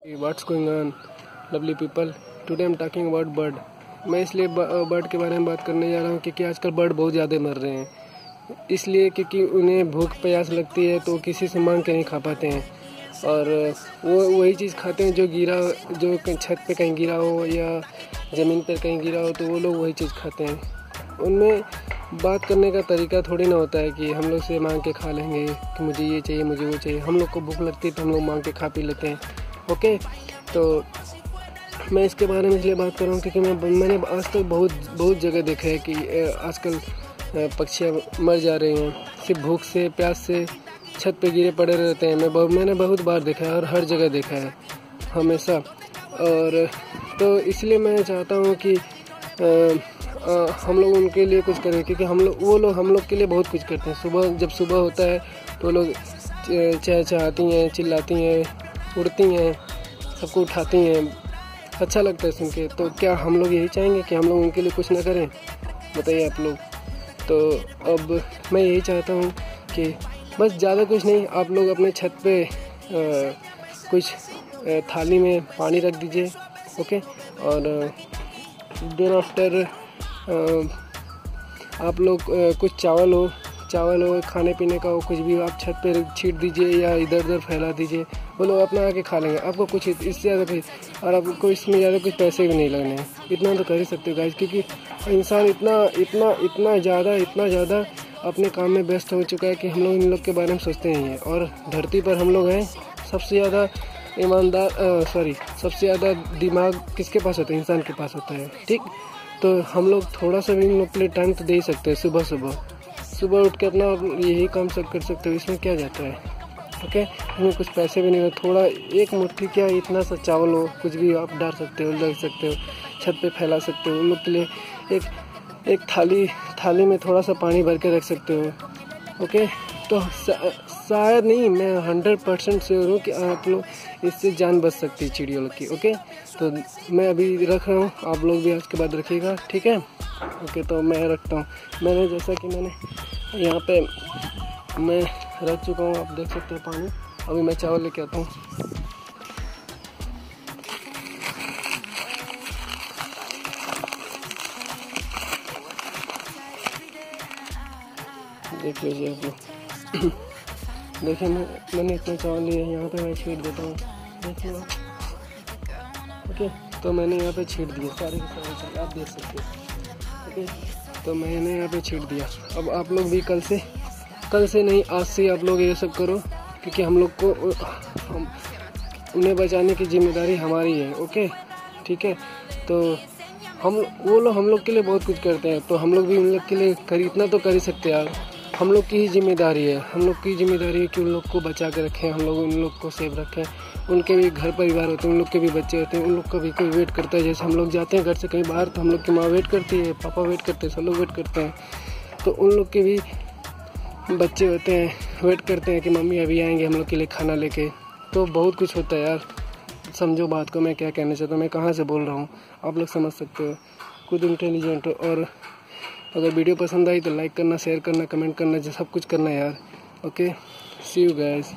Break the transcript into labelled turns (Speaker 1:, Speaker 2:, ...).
Speaker 1: What's going on, lovely people? Today I'm talking about bird. मैं इसलिए bird के बारे में बात करने जा रहा हूँ क्योंकि आजकल बर्ड बहुत ज़्यादा मर रहे हैं। इसलिए क्योंकि उन्हें भूख प्यास लगती है तो किसी से मांग के नहीं खा पाते हैं, और वो वही चीज़ खाते हैं जो छत पे कहीं गिरा हो या ज़मीन पर कहीं गिरा हो, तो वो लोग वही चीज़ खाते हैं। उनमें बात करने का तरीका थोड़ी ना होता है कि हम लोग से मांग के खा लेंगे कि मुझे ये चाहिए, मुझे वो चाहिए। हम लोग को भूख लगती है तो हम लोग मांग के खा पी लेते हैं। ओके, तो मैं इसके बारे में इसलिए बात कर रहा हूँ क्योंकि मैंने आज तक बहुत जगह देखा है कि आजकल पक्षियाँ मर जा रही हैं सिर्फ भूख से, प्यास से, छत पे गिरे पड़े रहते हैं। मैंने बहुत बार देखा है और हर जगह देखा है हमेशा। और तो इसलिए मैं चाहता हूँ कि हम लोग उनके लिए कुछ करें, क्योंकि वो लोग हम लोग के लिए बहुत कुछ करते हैं। जब सुबह होता है तो लोग चहचहाती हैं, चिल्लाती हैं, उड़ती हैं, सबको उठाती हैं, अच्छा लगता है सुन के। तो क्या हम लोग यही चाहेंगे कि हम लोग उनके लिए कुछ ना करें? बताइए आप लोग। तो अब मैं यही चाहता हूँ कि बस ज़्यादा कुछ नहीं, आप लोग अपने छत पे कुछ थाली में पानी रख दीजिए। ओके, और देन आफ्टर आप लोग कुछ चावल हो, खाने पीने का हो, कुछ भी आप छत पे छीट दीजिए या इधर उधर फैला दीजिए। वो लोग अपना आके खा लेंगे। आपको कुछ इससे ज़्यादा कुछ, और आपको इसमें ज़्यादा कुछ पैसे भी नहीं लगने हैं। इतना तो कर ही सकते हो गाइस, क्योंकि इंसान इतना ज़्यादा अपने काम में व्यस्त हो चुका है कि हम लोग इन लोग के बारे में सोचते नहीं हैं। और धरती पर हम लोग हैं सबसे ज़्यादा सबसे ज़्यादा दिमाग किसके पास होता है? इंसान के पास होता है। ठीक, तो हम लोग थोड़ा सा भी इन लोग के लिए टाइम तो दे ही सकते हैं। सुबह उठ के अपना यही काम सब कर सकते हो। इसमें क्या जाता है? ओके, हमें कुछ पैसे भी नहीं हो, थोड़ा एक मुट्ठी क्या इतना सा चावल हो, कुछ भी आप डाल सकते हो, लग सकते हो, छत पे फैला सकते हो। उन लोग के लिए एक थाली में थोड़ा सा पानी भर के रख सकते हो। ओके, तो शायद नहीं, मैं 100% श्योर हूँ कि आप लोग इससे जान बच सकती है चिड़ियों की। ओके, तो मैं अभी रख रहा हूँ, आप लोग भी आज के बाद रखिएगा, ठीक है? ओके, तो मैं रखता हूँ। जैसा कि मैंने यहाँ पे मैं रख चुका हूँ, आप देख सकते हैं पानी। अभी मैं चावल लेके आता हूँ। देख लीजिए आप लोग। देखिए मैंने इतना चावल लिया है, यहाँ पे मैं छीट देता हूँ। देखिए ओके, तो मैंने यहाँ पे छीट दिया सारे के सारे, आप देख सकते हैं। ओके, तो मैंने यहाँ पे छीट दिया। अब आप लोग भी कल से नहीं, आज से आप लोग ये सब करो, क्योंकि हम लोग को उन्हें बचाने की जिम्मेदारी हमारी है। ओके, ठीक है? तो वो लोग हम लोग के लिए बहुत कुछ करते हैं, तो हम लोग भी उन लोग के लिए इतना तो कर ही सकते हैं यार। हम लोग की ही जिम्मेदारी है, कि उन लोग को बचा के रखें, हम लोग उन लोग को सेफ रखें। उनके भी घर परिवार होते हैं, उन लोग के भी बच्चे होते हैं, उन लोग का भी कोई वेट करता है। जैसे हम लोग जाते हैं घर से कहीं बाहर, तो हम लोग की माँ वेट करती है, पापा वेट करते हैं, सब लोग वेट करते हैं। तो उन लोग के भी बच्चे होते हैं, वेट करते हैं कि मम्मी अभी आएंगे हम लोग के लिए खाना लेके। तो बहुत कुछ होता है यार। समझो बात को मैं क्या कहना चाहता हूँ, मैं कहाँ से बोल रहा हूँ, आप लोग समझ सकते हो। खुद इंटेलिजेंट हो। और अगर वीडियो पसंद आई तो लाइक करना, शेयर करना, कमेंट करना, जो सब कुछ करना यार। Okay, see you guys.